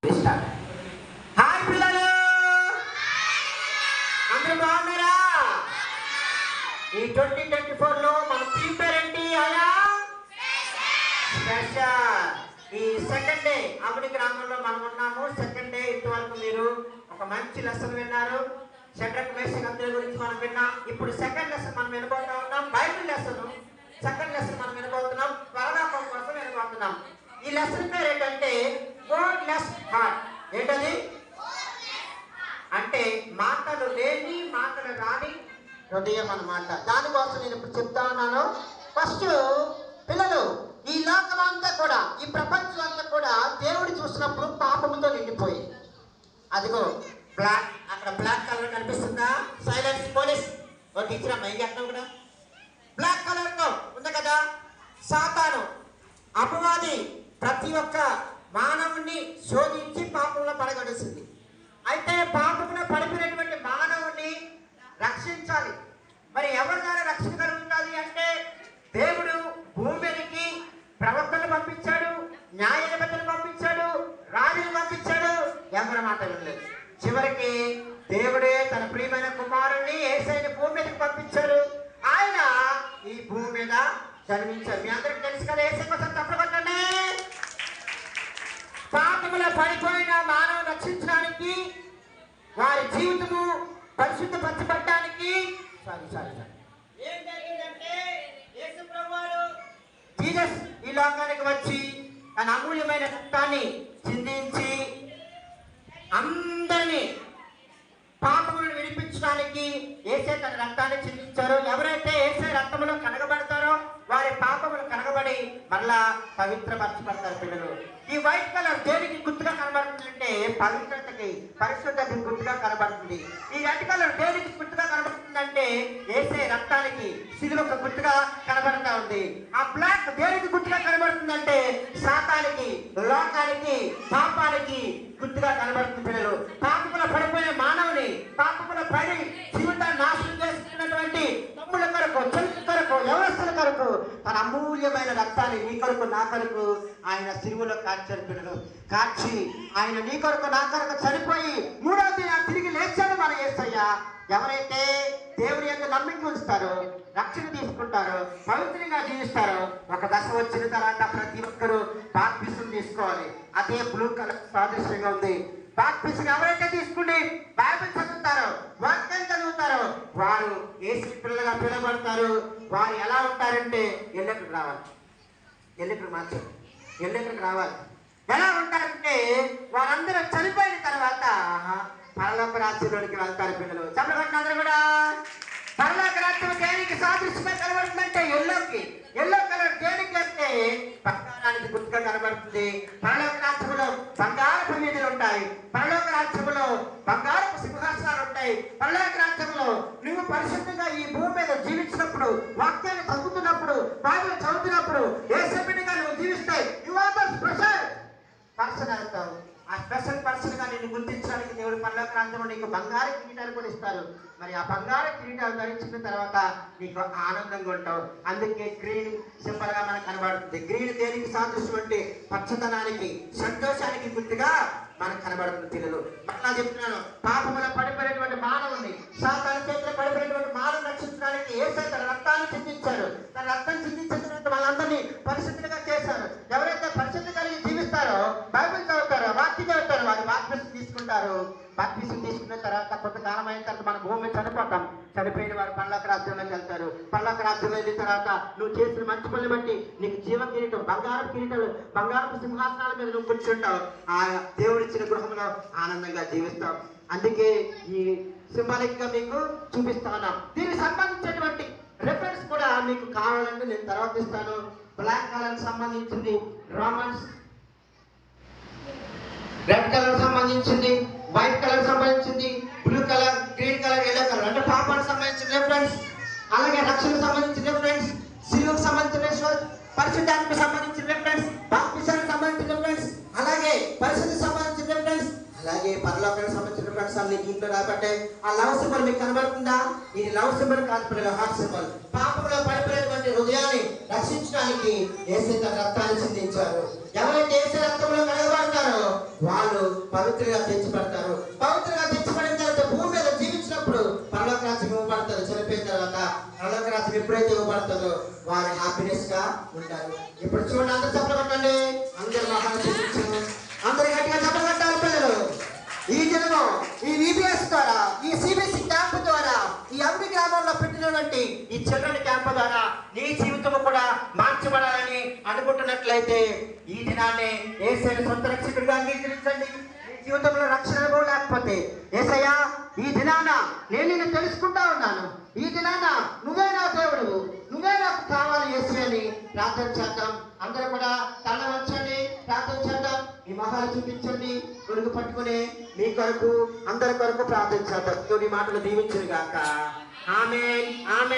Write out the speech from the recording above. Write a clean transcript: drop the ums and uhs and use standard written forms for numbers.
Hi పిల్లలు, అందరూ బాగున్నారా? ఈ 2024లో మన థీమ్ పేరేంటి? స్పెషల్. ఈ సెకండ్ డే అమడి గ్రామంలో మనం ఉన్నాము. సెకండ్ డే ఇంతవరకు మీరు ఒక మంచి లెసన్ విన్నారు. షడ్రక్ మేషక్ అబ్దేల్ గురించి మనం విన్నాం. ఇప్పుడు సెకండ్ లెసన్ మనం వినబోతా ఉన్నాం. బైబిల్ లెసన్ సెకండ్ లెసన్ మనం వినబోతున్నాం. పరలోకం కోసం వినబోతున్నాం. ఈ లెసన్ పేరు ఏంటంటే వర్డ్లెస్ హార్ట్. ఏంటది అంటే మాటలు లేని మాటలు రాని హృదయం అన్నమాట. దానికోసం నేను ఇప్పుడు చెప్తా ఉన్నాను. ఫస్ట్ పిల్లలు, ఈ లోకం అంతా కూడా, ఈ ప్రపంచం అంతా కూడా దేవుడు చూసినప్పుడు పాపముతో నిండిపోయి, అదిగో బ్లాక్, అక్కడ బ్లాక్ కలర్ కనిపిస్తుందా? సైలెన్స్ పోలీస్ ఒక టీచర్ అమ్మాయి ఎక్కడ కూడా బ్లాక్ కలర్ తో ఉంది కదా. సాతాను అపవాది ప్రతి ఒక్క మానవుణ్ణి శోధించి పాపంలో పడగొడుతుంది. అయితే పాపంలో పడిపోయినటువంటి మానవుణ్ణి రక్షించాలి. మరి ఎవరి ద్వారా రక్షణ కలుగుతుంది అంటే దేవుడు భూమి మీదకి ప్రవక్తలు పంపించాడు, న్యాయాధిపతులు పంపించాడు, రాజులు పంపించాడు. ఎవరి మాట వినలేదు. చివరికి దేవుడే తన ప్రియమైన కుమారుణ్ణి యేసయ్యని భూమి మీదకి పంపించాడు. ఆయన ఈ భూమి మీద జన్మించారు. మీ అందరికి తెలుసు కదా. యేసయ్య కోసం తప్పకొట్టండి. పాపములో పడిపోయిన మానవ రక్షించడానికి, వారి జీవితము పరిశుద్ధపరచబడడానికి ఏం జరిగిందంటే యేసు ప్రభువు జీసస్ ఈ లోకానికి వచ్చి తన అమూల్యమైన రక్తాన్ని చిందించి అందరినీ పాపములను విడిపించడానికి యేసే తన రక్తాన్ని చిందించారు. ఎవరైతే యేసే రక్తములో కడగబడతారో వారి పాపములు కడగబడి మరలా పవిత్రపరచబడతారు. పిల్లలు, ఈ వైట్ కలర్ దేనికి గుర్తుగా కనబడుతుందంటే పవిత్రతకి, పరిశుద్ధతకి గుర్తుగా కనబడుతుంది. ఈ రెడ్ కలర్ దేనికి గుర్తుగా కనబడుతుందంటే యేసే రక్తానికి, సిలువకు గుర్తుగా కనబడతా ఉంది. ఆ బ్లాక్ దేనికి గుర్తుగా కనబడుతుందంటే సాతానికి, లోకానికి, పాపానికి గుర్తుగా కనబడుతుంది. పిల్లలు, పాపములో పడిపోయిన మానవుని, పాపములో పడి జీవితాన్ని నాశనం చేసుకున్నటువంటి తమ్ముల కొరకు, చెల్లి కొరకు, వ్యవస్థల కొరకు తన అమూల్యమైన రక్తాన్ని నీ కొరకు నా కొరకు ఆయన సిలువలో కాల్చారు. పిల్లలు, కాల్చి ఆయన నీ కొరకు నా కొరకు చనిపోయి మూడవ దినాన తిరిగి లేచాడు మన యేసయ్య. ఎవరైతే దేవుని యొక్క నమ్మిక ఉంచుతారో, రక్షణ తీసుకుంటారో, పవిత్రంగా జీవిస్తారో, ఒక దశ వచ్చిన తర్వాత ప్రతి ఒక్కరూ బాప్తిసం తీసుకోవాలి. అదే బ్లూ కలర్ సాదృశ్యంగా ఉంది. బాప్తిసం ఎవరైతే తీసుకుని బైబిల్ చదువుతారో, వాక్యం చదువుతారో వారు యేసు పిల్లలుగా పిలువబడతారు. వారు ఎలా ఉంటారంటే ఎల్లెక్కడికి రావాలి, ఎల్లెక్కడికి రావాలి. ఎలా ఉంటారంటే వారందరూ చనిపోయిన తర్వాత పరలోక రాజ్యంలోనికి వెళ్తారు. పిల్లలు, చెప్పబడినందరూ కూడా పరలోక రాజ్యం దేనికి సాదృశ్యంగా కనబడుతుందంటే ఎల్లో కలర్ దేనికి అంటే బంగారానికి గుర్తుగా కనబడుతుంది. పరలోక రాజ్యంలో బంగారపు వీధులు ఉంటాయి. పరలోక రాజ్యంలో బంగారపు సింహాసనాలు ఉంటాయి. పరలోక రాజ్యంలో నువ్వు పరిశుద్ధంగా ఈ భూమి మీద జీవించినప్పుడు, వాక్యాన్ని చదువుతున్నప్పుడు, బైబిల్ చదువుతున్నప్పుడు, యేసు బిడ్డగా నువ్వు జీవిస్తే you are the special person అవుతావు. ఆ స్పెషల్ పర్సన్ గా నిన్ను గుర్తించడానికి దేవుడు పరలోక రాజ్యంలో నీకు బంగారు కిరీటాలు కూడా ఇస్తారు. మరి ఆ బంగారు కిరీటాలు ధరించిన తర్వాత నీకు ఆనందంగా ఉంటావు. అందుకే గ్రీన్ సింబల్ గా మనకు కనబడుతుంది. గ్రీన్ దేనికి సాదృశ్యం అంటే పచ్చదనానికి, సంతోషానికి గుర్తుగా మనకు కనబడుతుంది. పిల్లలు, మళ్ళా చెప్తున్నాను, పాపములో పడిపోయినటువంటి మానవుని, సాతాను చేతిలో పడిపోయినటువంటి మానవుని రక్షించడానికి యేసయ్య తన రక్తాన్ని చిందించారు. తన రక్తం చిందించిన తర్వాత వాళ్ళందరినీ పరిశుద్ధంగా చేశారు. ఎవరైతే పరిశుద్ధి కలిగి జీవిస్తారో, బైబిల్ చదువుతారో, వాక్యం చదువుతారో వారు బాప్తిసం తీసుకుంటారు. బాప్తిసం తీసుకున్న తర్వాత కొంతకాలం అయిన తర్వాత మన భూమి చనిపోతాం. చనిపోయిన వారు పరలోక రాజ్యంలోకి వెళ్తారు. పరలోక రాజ్యంలో వెళ్ళిన తర్వాత నువ్వు చేసిన మంచి పనులు బట్టి నీకు జీవ కిరీటం, బంగారపు కిరీటాలు, బంగారపు సింహాసనాల మీద నువ్వు కూర్చుంటావు. ఆ దేవుడిచ్చిన గృహంలో ఆనందంగా జీవిస్తావు. అందుకే ఈ సింబాలిక్ గా మీకు చూపిస్తా ఉన్నాం. దీనికి సంబంధించినటువంటి రిఫరెన్స్ కూడా మీకు కావాలంటే నేను తర్వాత ఇస్తాను. బ్లాక్ కలర్ సంబంధించింది రోమన్స్, రెడ్ కలర్ సంబంధించింది, వైట్ కలర్ సంబంధించింది, blue colour, green colour, yellow colour అంటే పాపానికి సంబంధించిన రిఫరెన్స్. అలాగే రక్షణకు సంబంధించిన రిఫరెన్స్, సిలువకు సంబంధించిన రిఫరెన్స్, పరిశుద్ధాత్మకు సంబంధించిన రిఫరెన్స్, బాప్తిసానికి సంబంధించిన రిఫరెన్స్, అలాగే పరిశుద్ధికి సంబంధించిన రిఫరెన్స్, అలాగే అలాగే పరలోకానికి సంబంధించిన ఫ్రెండ్స్ అన్ని దీంట్లో రాబట్టే ఆ లవ్ సింబల్ మీకు కనబడుతుందా? ఇది లవ్ సింబల్ కాదు పిల్లలు, హార్ట్ సింబల్. పాపంలో పడిపోయినటువంటి హృదయాన్ని రక్షించడానికి యేసు తన రక్తాన్ని చిందించారు. ఎవరైతే యేసు రక్తంలో కడగబడతారో వాళ్ళు పవిత్రంగా తెచ్చిపడతారు. పవిత్రంగా తెచ్చిపడిన తర్వాత భూమి మీద జీవించినప్పుడు పరలోక రాజ్యం ఇవ్వబడతారు. చనిపోయిన తర్వాత పరలోక రాజ్యం ఎప్పుడైతే ఇవ్వబడతారో వారు హ్యాపీనెస్ గా ఉంటారు. ఇప్పుడు చూడండి, అందరూ చెప్పగట్టండి, అందరూ మహాన్ చూపించారు, అందరు గట్టిగా చెప్పగట్టాలి పిల్లలు. ఈ దినము ఈ VBS ద్వారా, ఈ CBSE క్యాంప్ ద్వారా, ఈ అవిడి గ్రామంలో పెట్టినటువంటి ఈ చిల్డ్రన్ క్యాంప్ ద్వారా నీ జీవితం కూడా మార్చబడాలని అనుకుంటున్నట్లయితే ఈ దినాన్ని యేసయ్యను సొంత రక్షకుడిగా అంగీకరించండి. నీ జీవితంలో రక్షణ లేకపోతే యేసయ్యా ఈ దినాన నేను నిన్ను తెలుసుకుంటా ఉన్నాను, ఈ దినాన నువ్వే నా దేవుడు, నువ్వే నాకు కావాలి యేసయ్య అని ప్రార్థన చేద్దాం. అందరూ కూడా తల వంచండి, ప్రార్థన చేద్దాం. ఈ మహాలు చూపించండి, కొడుకు పట్టుకుని మీ కొరకు అందరి కొరకు ప్రార్థన చేద్దాం. ఈ మాటలు దీవించును గాక. ఆమేన్, ఆమేన్.